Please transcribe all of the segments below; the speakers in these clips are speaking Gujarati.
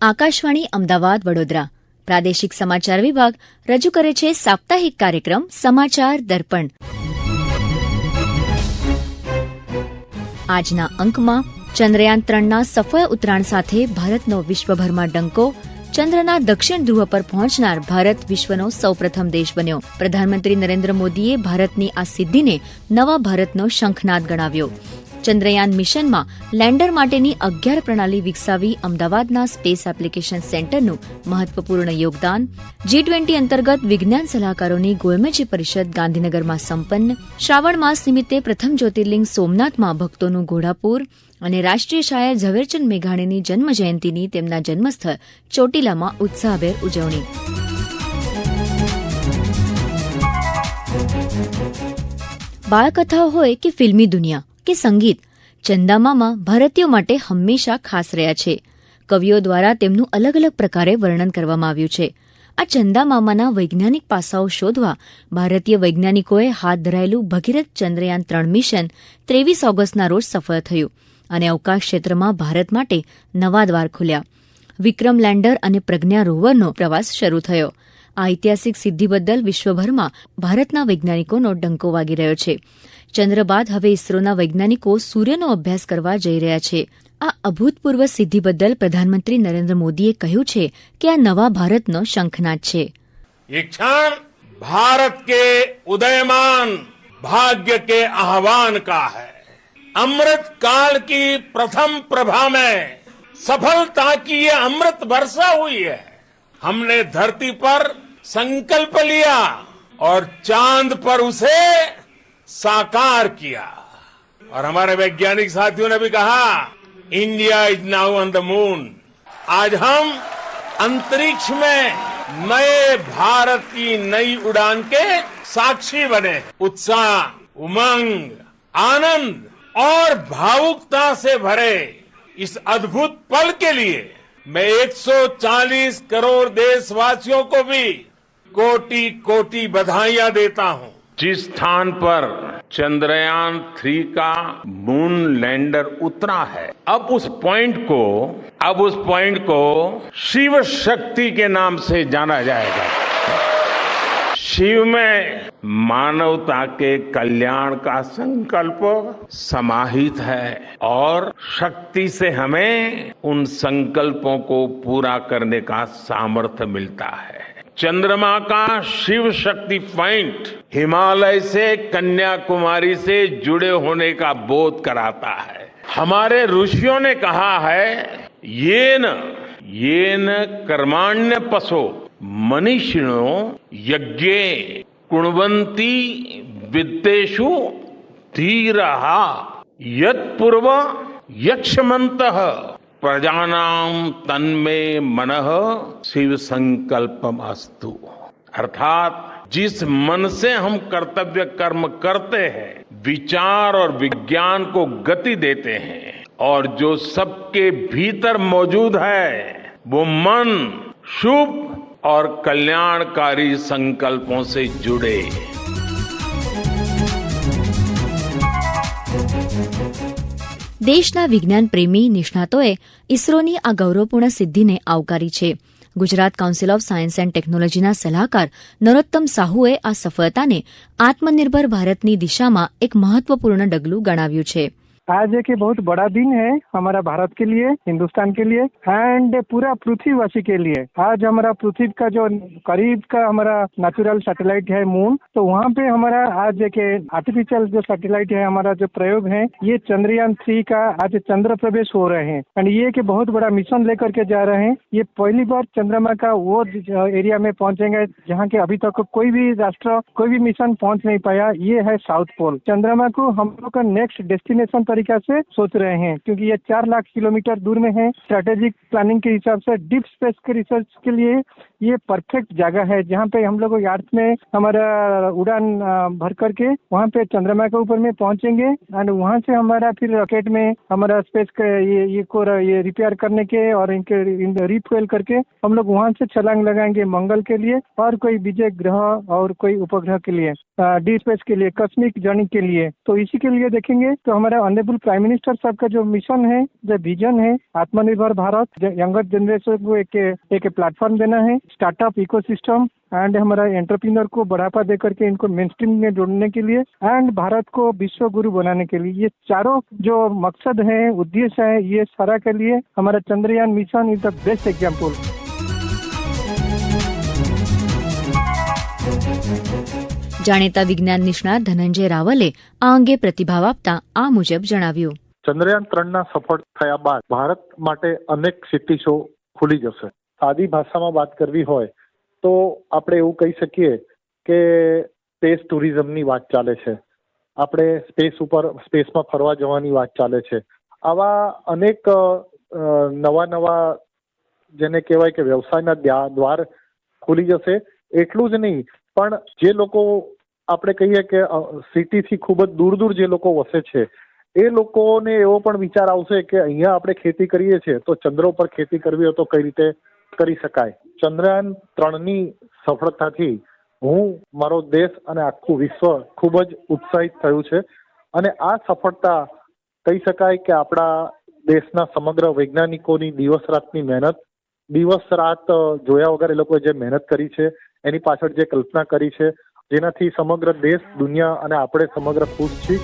આકાશવાણી અમદાવાદ વડોદરા પ્રાદેશિક સમાચાર વિભાગ રજૂ કરે છે સાપ્તાહિક કાર્યક્રમ સમાચાર દર્પણ. આજના અંકમાં ચંદ્રયાન 3ના સફળ ઉતરાણ સાથે ભારતનો વિશ્વભરમાં ડંકો. ચંદ્રના દક્ષિણ ધ્રુવ પર પહોંચનાર ભારત વિશ્વનો સૌપ્રથમ દેશ બન્યો. પ્રધાનમંત્રી નરેન્દ્ર મોદીએ ભારતની આ સિદ્ધિને નવા ભારતનો શંખનાદ ગણાવ્યો. ચંદ્રયાન મિશનમાં લેન્ડર માટેની 11 પ્રણાલી વિકસાવી અમદાવાદના સ્પેસ એપ્લિકેશન સેન્ટરનું મહત્વપૂર્ણ યોગદાન. G20 અંતર્ગત વિજ્ઞાન સલાહકારોની ગોયમેજી પરિષદ ગાંધીનગરમાં સંપન્ન. શ્રાવણ માસ નિમિત્તે પ્રથમ જ્યોતિર્લિંગ સોમનાથમાં ભક્તોનું ઘોડાપૂર અને રાષ્ટ્રીય શાયર ઝવેરચંદ મેઘાણીની જન્મજયંતિની તેમના જન્મસ્થળ ચોટીલામાં ઉત્સાહભેર ઉજવણી. બાળકથાઓ હોય કે ફિલ્મી દુનિયા કે સંગીત, ચંદામામા ભારતીયો માટે હંમેશા ખાસ રહ્યા છે. કવિઓ દ્વારા તેમનું અલગ અલગ પ્રકારે વર્ણન કરવામાં આવ્યું છે. આ ચંદામામાના વૈજ્ઞાનિક પાસાઓ શોધવા ભારતીય વૈજ્ઞાનિકોએ હાથ ધરાયેલું ભગીરથ ચંદ્રયાન 3 મિશન 23 ઓગસ્ટના રોજ સફળ થયું અને અવકાશ ક્ષેત્રમાં ભારત માટે નવા દ્વાર ખુલ્યા. વિક્રમ લેન્ડર અને પ્રજ્ઞા રોવરનો પ્રવાસ શરૂ થયો. આ ઐતિહાસિક સિદ્ધિ બદલ વિશ્વભરમાં ભારતના વૈજ્ઞાનિકોનો ડંકો વાગી રહ્યો છે. ચંદ્ર બાદ હવે ઇસરોના વૈજ્ઞાનિકો સૂર્યનો અભ્યાસ કરવા જઈ રહ્યા છે. આ અભૂતપૂર્વ સિદ્ધિ બદલ પ્રધાનમંત્રી નરેન્દ્ર મોદીએ કહ્યું છે કે આ નવા ભારતનો શંખનાદ છે. ये क्षण भारत के उदयमान भाग्य के आह्वान का है. अमृत काल की प्रथम प्रभा में सफलता की ये अमृत वर्षा हुई है. हमने धरती पर संकल्प लिया और चांद पर उसे साकार किया. और हमारे वैज्ञानिक साथियों ने भी कहा, India is now on the moon. आज हम अंतरिक्ष में नए भारत की नई उड़ान के साक्षी बने. उत्साह, उमंग, आनंद और भावुकता से भरे इस अद्भुत पल के लिए मैं 140 करोड़ देशवासियों को भी कोटि कोटि बधाइयां देता हूं. जिस स्थान पर चंद्रयान 3 का मून लैंडर उतरा है, अब उस पॉइंट को शिव शक्ति के नाम से जाना जाएगा. शिव में मानवता के कल्याण का संकल्प समाहित है और शक्ति से हमें उन संकल्पों को पूरा करने का सामर्थ्य मिलता है. चंद्रमा का शिव शक्ति पॉइंट हिमालय से कन्याकुमारी से जुड़े होने का बोध कराता है. हमारे ऋषियों ने कहा है, येन कर्माण्य पशो मनीषिणो यज्ञे कुण्वन्ति विद्येषु धीरः यत्पूर्व यक्षमन्तः प्रजानाम तन्मे मनः शिव संकल्पम अस्तु. अर्थात जिस मन से हम कर्तव्य कर्म करते हैं, विचार और विज्ञान को गति देते हैं और जो सबके भीतर मौजूद है, वो मन शुभ और कल्याणकारी संकल्पों से जुड़े. દેશના વિજ્ઞાન પ્રેમી નિષ્ણાતોએ ઇસરોની આ ગૌરવપૂર્ણ સિદ્ધિને આવકારી છે. Gujarat council of science and ટેકનોલોજીના સલાહકાર નરોત્તમ સાહુએ આ સફળતાને આત્મનિર્ભર ભારતની દિશામાં એક મહત્વપૂર્ણ ડગલું ગણાવ્યું છે. आज एक बहुत बड़ा दिन है हमारा भारत के लिए, हिंदुस्तान के लिए एंड पूरा पृथ्वीवासी के लिए. आज हमारा पृथ्वी का जो करीब का हमारा नेचुरल सैटेलाइट है मून, तो वहाँ पे हमारा आज एक आर्टिफिशियल जो सैटेलाइट है हमारा जो प्रयोग है, ये चंद्रयान 3 का आज चंद्र प्रवेश हो रहे हैं एंड ये एक बहुत बड़ा मिशन लेकर के जा रहे हैं. ये पहली बार चंद्रमा का वो एरिया में पहुंचेंगे जहाँ के अभी तक कोई भी राष्ट्र कोई भी मिशन पहुंच नहीं पाया. ये है साउथ पोल. चंद्रमा को हम लोग का नेक्स्ट डेस्टिनेशन तरीका से सोच रहे हैं क्योंकि ये 4 लाख किलोमीटर दूर में है. स्ट्रेटेजिक प्लानिंग के हिसाब से डीप स्पेस के रिसर्च के लिए ये परफेक्ट जगह है जहाँ पे हम लोग अर्थ में हमारा उड़ान भर करके वहाँ पे चंद्रमा के ऊपर में पहुंचेंगे एंड वहाँ से हमारा फिर रॉकेट में हमारा स्पेस के ये रिपेयर करने के और इनके रिफ्यूल करके हम लोग वहाँ से छलांग लगाएंगे मंगल के लिए और कोई विजय ग्रह और कोई उपग्रह के लिए. डी स्पेस के लिए, कॉस्मिक जर्नी के लिए। तो इसी के लिए देखेंगे तो हमारा ऑनरेबल प्राइम मिनिस्टर साहब का जो मिशन है, जो विजन है, आत्मनिर्भर भारत, यंगर जनरेशन को एक प्लेटफॉर्म देना है, स्टार्टअप इकोसिस्टम एंड हमारा एंटरप्रेन्योर को बढ़ावा दे करके इनको मेनस्ट्रीम में जोड़ने के लिए एंड भारत को विश्व गुरु बनाने के लिए, ये चारों जो मकसद है, उद्देश्य है, ये सारा के लिए हमारा Chandrayaan mission is the best example. જાણીતા વિજ્ઞાન નિષ્ણાત ધનંજય રાવલે આ અંગે પ્રતિભાવ આપતા આ મુજબ જણાવ્યું. ચંદ્રયાન 3ના સફળ થયા બાદ ભારત માટે અનેક ક્ષિતિજો ખુલી જશે. સાદી ભાષામાં વાત કરવી હોય તો આપણે એવું કહી શકીએ કે સ્પેસ ટુરિઝમની વાત ચાલે છે, આપણે સ્પેસમાં ફરવા જવાની વાત ચાલે છે. આવા અનેક નવા જેને કહેવાય કે વ્યવસાયના દ્વાર ખુલી જશે. એટલું જ નહીં, પણ જે લોકો આપણે કહીએ કે સિટીથી ખૂબ જ દૂર જે લોકો વસે છે એ લોકોને એવો પણ વિચાર આવશે કે અહીંયા આપણે ખેતી કરીએ છીએ તો ચંદ્ર ઉપર ખેતી કરવી હોય તો કઈ રીતે કરી શકાય. ચંદ્રયાન 3ની સફળતાથી હું, મારો દેશ અને આખું વિશ્વ ખૂબ જ ઉત્સાહિત થયું છે અને આ સફળતા કહી શકાય કે આપણા દેશના સમગ્ર વૈજ્ઞાનિકોની દિવસ રાતની મહેનત, દિવસ રાત જોયા વગર એ લોકોએ જે મહેનત કરી છે, એની પાછળ જે કલ્પના કરી છે, જેનાથી સમગ્ર દેશ, દુનિયા અને આપણે સમગ્ર ખુશ છીએ.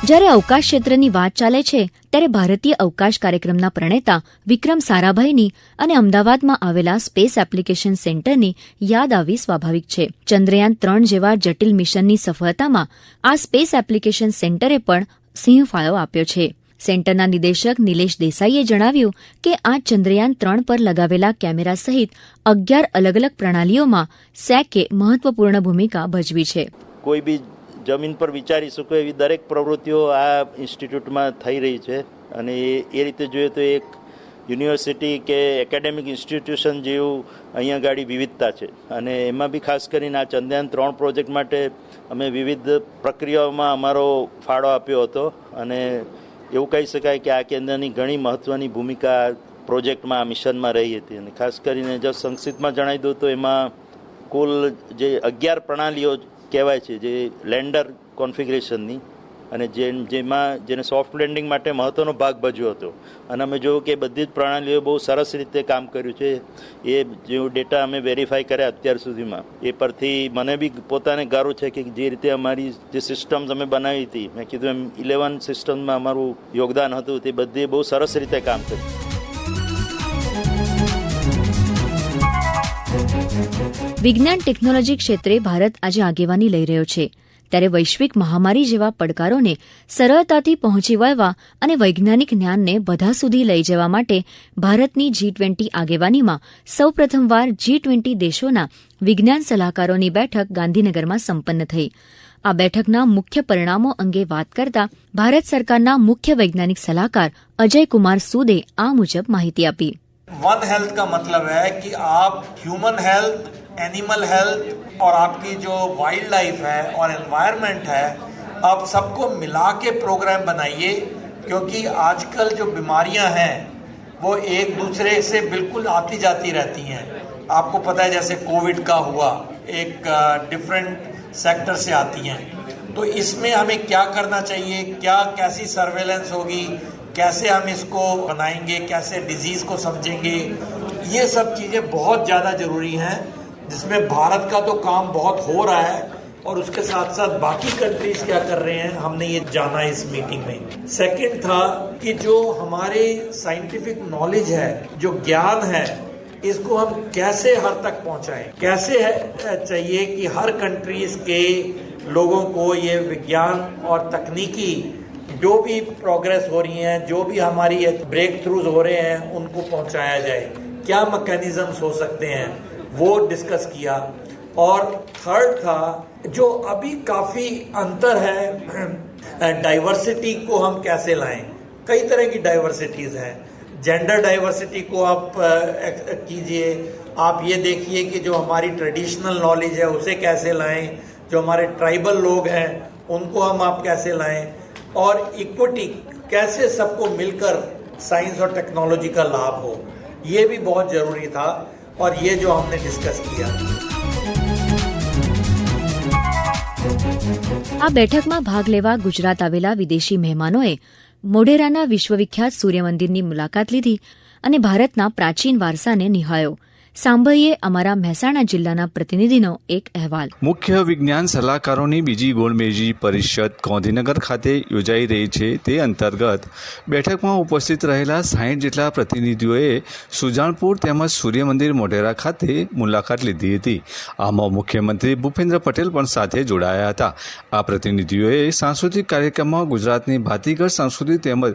જ્યારે અવકાશ ક્ષેત્રની વાત ચાલે છે ત્યારે ભારતીય અવકાશ કાર્યક્રમના પ્રણેતા વિક્રમ સારાભાઈની અને અમદાવાદમાં આવેલા સ્પેસ એપ્લિકેશન સેન્ટરની યાદ આવી સ્વાભાવિક છે. ચંદ્રયાન 3 જેવા જટિલ મિશનની સફળતામાં આ સ્પેસ એપ્લિકેશન સેન્ટરે પણ સિંહફાળો આપ્યો છે. સેન્ટરના નિદેશક નિલેશ દેસાઈએ જણાવ્યું કે આ ચંદ્રયાન 3 પર લગાવેલા કેમેરા સહિત 11 અલગ અલગ પ્રણાલીઓમાં સેકે મહત્વપૂર્ણ ભૂમિકા ભજવી છે. કોઈ બી જમીન પર વિચારી શકો એવી દરેક પ્રવૃત્તિઓ આ ઇન્સ્ટિટ્યૂટમાં થઈ રહી છે અને એ રીતે જોઈએ તો એક યુનિવર્સિટી કે એકેડેમિક ઇન્સ્ટિટ્યુશન જેવું અહીંયા ગાડી વિવિધતા છે અને એમાં બી ખાસ કરીને આ ચંદ્રયાન 3 પ્રોજેક્ટ માટે અમે વિવિધ પ્રક્રિયાઓમાં અમારો ફાળો આપ્યો હતો અને એવું કહી શકાય કે આ કેન્દ્રની ઘણી મહત્ત્વની ભૂમિકા પ્રોજેક્ટમાં, આ મિશનમાં રહી હતી. અને ખાસ કરીને જો સંક્ષિપ્તમાં જણાવી દઉં તો એમાં કુલ જે 11 પ્રણાલીઓ કહેવાય છે જે લેન્ડર કોન્ફિગરેશનની અને જેને સોફ્ટ લેન્ડિંગ માટે મહત્ત્વનો ભાગ ભજવ્યો હતો અને અમે જોયું કે બધી જ પ્રણાલીઓ બહુ સરસ રીતે કામ કર્યું છે. એ જે ડેટા અમે વેરીફાઈ કર્યા અત્યાર સુધીમાં એ પરથી મને બી પોતાને ગર્વ છે કે જે રીતે અમારી જે સિસ્ટમ્સ અમે બનાવી હતી, મેં કીધું એમ 11 સિસ્ટમમાં અમારું યોગદાન હતું, તે બધી બહુ સરસ રીતે કામ કર્યું. વિજ્ઞાન ટેકનોલોજી ક્ષેત્રે ભારત આજે આગેવાની લઈ રહ્યો છે ત્યારે વૈશ્વિક મહામારી જેવા પડકારોને સરળતાથી પહોંચી વળવા અને વૈજ્ઞાનિક જ્ઞાનને બધા સુધી લઈ જવા માટે ભારતની G20 આગેવાનીમાં સૌપ્રથમવાર G20 દેશોના વિજ્ઞાન સલાહકારોની બેઠક ગાંધીનગરમાં સંપન્ન થઈ. આ બેઠકના મુખ્ય પરિણામો અંગે વાત કરતા ભારત સરકારના મુખ્ય વૈજ્ઞાનિક સલાહકાર અજયકુમાર સૂદે આ મુજબ માહિતી આપી. वन हेल्थ का मतलब है कि आप ह्यूमन हेल्थ, एनिमल हेल्थ और आपकी जो वाइल्ड लाइफ है और एनवायरनमेंट है, आप सबको मिला के प्रोग्राम बनाइए क्योंकि आजकल जो बीमारियां हैं वो एक दूसरे से बिल्कुल आती जाती रहती हैं. आपको पता है जैसे कोविड का हुआ, एक डिफरेंट सेक्टर से आती हैं. तो इसमें हमें क्या करना चाहिए, क्या कैसी सर्वेलेंस होगी, कैसे हम इसको बनाएंगे, कैसे डिजीज़ को समझेंगे, ये सब चीज़ें बहुत ज़्यादा ज़रूरी हैं जिसमें भारत का तो काम बहुत हो रहा है और उसके साथ साथ बाकी कंट्रीज़ क्या कर रहे हैं हमने ये जाना इस मीटिंग में. सेकंड था कि जो हमारे साइंटिफिक नॉलेज है, जो ज्ञान है, इसको हम कैसे हर तक पहुंचाएं, कैसे चाहिए कि हर कंट्रीज़ के लोगों को ये विज्ञान और तकनीकी जो भी प्रोग्रेस हो रही हैं, जो भी हमारी ब्रेक थ्रूज हो रहे हैं, उनको पहुंचाया जाए. क्या मैकेनिज्म्स हो सकते हैं वो डिस्कस किया. और थर्ड था जो अभी काफ़ी अंतर है, डाइवर्सिटी को हम कैसे लाएं. कई तरह की डाइवर्सिटीज़ हैं. जेंडर डाइवर्सिटी को आप कीजिए. आप ये देखिए कि जो हमारी ट्रेडिशनल नॉलेज है उसे कैसे लाएं, जो हमारे ट्राइबल लोग हैं उनको हम आप कैसे लाएं, और इक्विटी कैसे सबको मिलकर साइंस और टेक्नोलॉजी का लाभ हो, ये भी बहुत ज़रूरी था. और ये जो हमने डिस्कस किया। આ બેઠકમાં ભાગ લેવા ગુજરાત આવેલા વિદેશી મહેમાનોએ મોઢેરાના વિશ્વવિખ્યાત સૂર્યમંદિરની મુલાકાત લીધી અને ભારતના પ્રાચીન વારસાને નિહાળ્યો. સાંભળીએ અમારા મહેસાણા જિલ્લાના પ્રતિનિધિનો એક અહેવાલ. મુખ્ય વિજ્ઞાન સલાહકારોની બીજી ગોળમેજી પરિષદ ગાંધીનગર ખાતે યોજાઈ રહી છે. તે અંતર્ગત બેઠકમાં ઉપસ્થિત રહેલા 60 જેટલા પ્રતિનિધિઓએ સુજાનપુર તેમજ સૂર્યમંદિર મોઢેરા ખાતે મુલાકાત લીધી હતી. આમાં મુખ્યમંત્રી ભૂપેન્દ્ર પટેલ પણ સાથે જોડાયા હતા. આ પ્રતિનિધિઓએ સાંસ્કૃતિક કાર્યક્રમમાં ગુજરાતની ભાતીગળ સંસ્કૃતિ તેમજ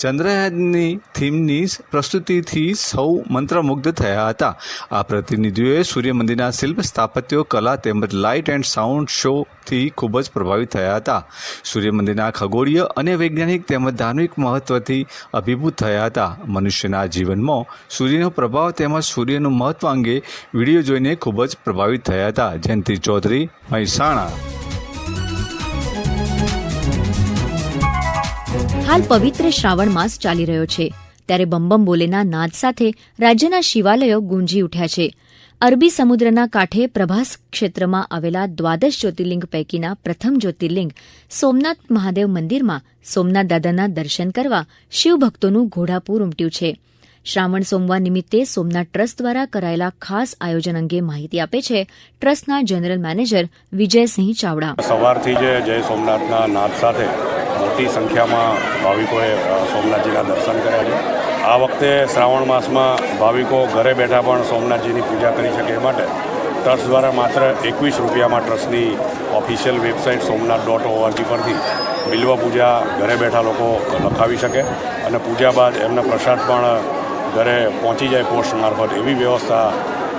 ચંદ્રયાનની થીમની પ્રસ્તુતિથી સૌ મંત્રમુગ્ધ થયા હતા. આ પ્રતિનિધિઓએ સૂર્યમંદિરના શિલ્પ, સ્થાપત્યો, કલા તેમજ લાઇટ એન્ડ સાઉન્ડ શોથી ખૂબ જ પ્રભાવિત થયા હતા. સૂર્યમંદિરના ખગોળીય અને વૈજ્ઞાનિક તેમજ ધાર્મિક મહત્વથી અભિભૂત થયા હતા. મનુષ્યના જીવનમાં સૂર્યનો પ્રભાવ તેમજ સૂર્યનું મહત્વ અંગે વિડીયો જોઈને ખૂબ જ પ્રભાવિત થયા હતા. જયંતિ ચૌધરી, મહેસાણા. હાલ પવિત્ર શ્રાવણ માસ ચાલી રહ્યો છે ત્યારે બમ બોલેના નાદ સાથે રાજ્યના શિવાલયો ગુંજી ઉઠ્યા છે. અરબી સમુદ્રના કાંઠે પ્રભાસ ક્ષેત્રમાં આવેલા દ્વાદશ જ્યોતિર્લિંગ પૈકીના પ્રથમ જ્યોતિર્લિંગ સોમનાથ મહાદેવ મંદિરમાં સોમનાથ દાદાના દર્શન કરવા શિવભક્તોનું ઘોડાપૂર ઉમટ્યું છે. શ્રાવણ સોમવાર નિમિત્તે સોમનાથ ટ્રસ્ટ દ્વારા કરાયેલા ખાસ આયોજન અંગે માહિતી આપે છે ટ્રસ્ટના જનરલ મેનેજર વિજયસિંહ ચાવડા. સવારથી જ જય સોમનાથના નાદ સાથે મોટી સંખ્યામાં ભાવિકોએ સોમનાથજીના દર્શન કર્યા છે. આ વખતે શ્રાવણ માસમાં ભાવિકો ઘરે બેઠા પણ સોમનાથજીની પૂજા કરી શકે એ માટે ટ્રસ્ટ દ્વારા માત્ર 21 રૂપિયામાં ટ્રસ્ટની ઓફિશિયલ વેબસાઇટ somnath.org પરથી બિલ્વ પૂજા ઘરે બેઠા લોકો લખાવી શકે અને પૂજા બાદ એમનો પ્રસાદ પણ ઘરે પહોંચી જાય પોસ્ટ મારફત એવી વ્યવસ્થા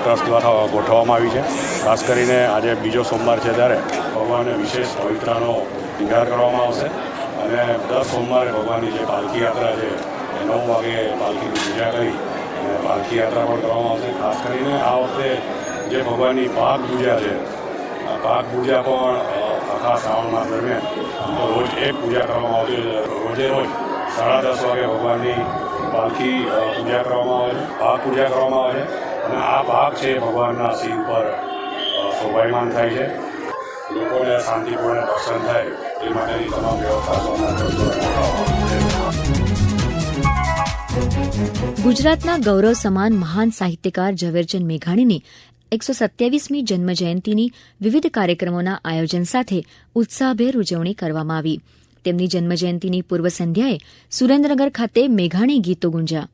ટ્રસ્ટ દ્વારા ગોઠવવામાં આવી છે. ખાસ કરીને આજે બીજો સોમવાર છે ત્યારે ભગવાનને વિશેષ પવિત્રાનો શૃંગાર કરવામાં આવશે અને દર સોમવારે ભગવાનની જે પાલખી યાત્રા છે એ 9 વાગે પાલખીની પૂજા કરી અને પાલખી યાત્રા પણ કરવામાં આવશે. ખાસ કરીને આ વખતે જે ભગવાનની પાક પૂજા છે આ પાક પૂજા પણ આખા શ્રાવણ માસ દરમિયાન રોજ એક પૂજા કરવામાં આવતી. રોજે રોજ 10:30 વાગે ભગવાનની પાલખી પૂજા કરવામાં આવે છે, પાક પૂજા કરવામાં આવે છે અને આ પાક છે ભગવાનના સિંહ ઉપર શોભાયમાન થાય છે. લોકોને શાંતિપૂર્ણ દર્શન થાય એ માટેની તમામ વ્યવસ્થા. ગુજરાતના ગૌરવ સમાન મહાન સાહિત્યકાર ઝવેરચંદ મેઘાણીની 127મી જન્મજયંતિની વિવિધ કાર્યક્રમોના આયોજન સાથે ઉત્સાહભેર ઉજવણી કરવામાં આવી. તેમની જન્મજયંતિની પૂર્વ સંધ્યાએ સુરેન્દ્રનગર ખાતે મેઘાણી ગીતો ગુંજ્યા.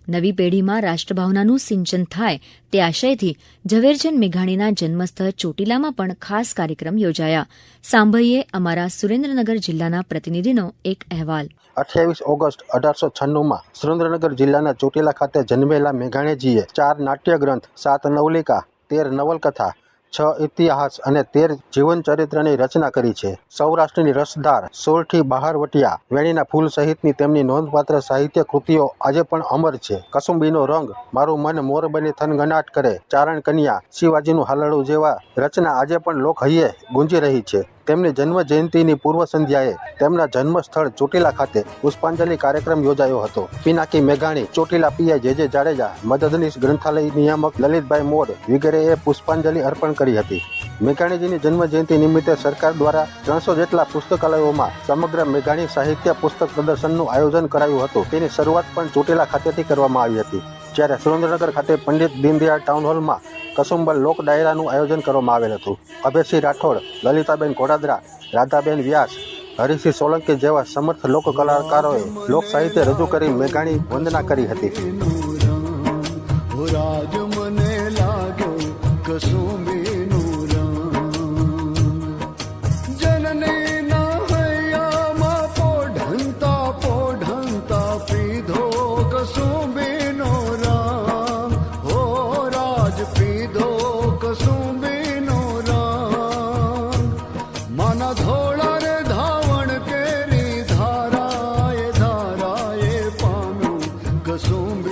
નવી પેઢીમાં રાષ્ટ્રભાવનાનું સિંચન થાય તે આશયથી ઝવેરચંદ મેઘાણીના જન્મસ્થળ ચોટીલામાં પણ ખાસ કાર્યક્રમ યોજાયા. સાંભળીએ અમારા સુરેન્દ્રનગર જિલ્લાના પ્રતિનિધિનો એક અહેવાલ. 28 ઓગસ્ટ 1896માં સુરેન્દ્રનગર જિલ્લાના ચોટીલા ખાતે જન્મેલા મેઘાણીજીએ 4 નાટ્ય ગ્રંથ, 7 નવલિકા, 13 નવલકથા, 6 ઇતિહાસ અને 13 જીવન ચરિત્રની રચના કરી છે. સૌરાષ્ટ્રની રસધાર, સોરઠી બહારવટિયા, વેણીના ફૂલ સહિતની તેમની નોંધપાત્ર સાહિત્ય કૃતિઓ આજે પણ અમર છે. કસુંબીનો રંગ, મારું મન મોર બની થનગનાટ કરે, ચારણ કન્યા, શિવાજીનું હાલરડું જેવા રચના આજે પણ લોકહૈયે ગુંજી રહી છે. તેમની જન્મ જયંતિની પૂર્વ સંધ્યાએ તેમના જન્મસ્થળ ચોટીલા ખાતે પુષ્પાંજલિ કાર્યક્રમ યોજાયો હતો. પિનાકી મેઘાણી, ચોટીલા પીઆઈ જે જાડેજા, મદદનીશ ગ્રંથાલય નિયામક લલિતભાઈ મોડ વગેરેએ પુષ્પાંજલિ અર્પણ કરી હતી. મેઘાણીજીની જન્મ જયંતિ નિમિત્તે સરકાર દ્વારા 300 જેટલા પુસ્તકાલયોમાં સમગ્ર મેઘાણી સાહિત્ય પુસ્તક પ્રદર્શનનું આયોજન કરાયું હતું. તેની શરૂઆત પણ ચોટીલા ખાતેથી કરવામાં આવી હતી. જ્યારે સુરેન્દ્રનગર ખાતે પંડિત દીનદયાળ ટાઉન હોલમાં કસુંબર લોક ડાયરાનું આયોજન કરવામાં આવેલ હતું. અભયસિંહ રાઠોડ, લલિતાબેન ઘોડાદરા, રાધાબેન વ્યાસ, હરિસિંહ સોલંકી જેવા સમર્થ લોક કલાકારોએ લોક સાહિત્ય રજૂ કરી મેઘાણી વંદના કરી હતી.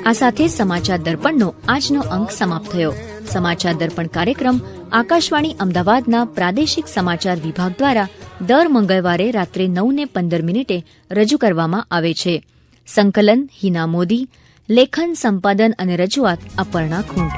આ સાથે સમાચાર દર્પણનો આજનો અંક સમાપ્ત થયો. સમાચાર દર્પણ કાર્યક્રમ આકાશવાણી અમદાવાદના પ્રાદેશિક સમાચાર વિભાગ દ્વારા દર મંગળવારે રાત્રે 9:15 રજૂ કરવામાં આવે છે. સંકલન હિના મોદી, લેખન સંપાદન અને રજૂઆત અપર્ણા ખૂંટ.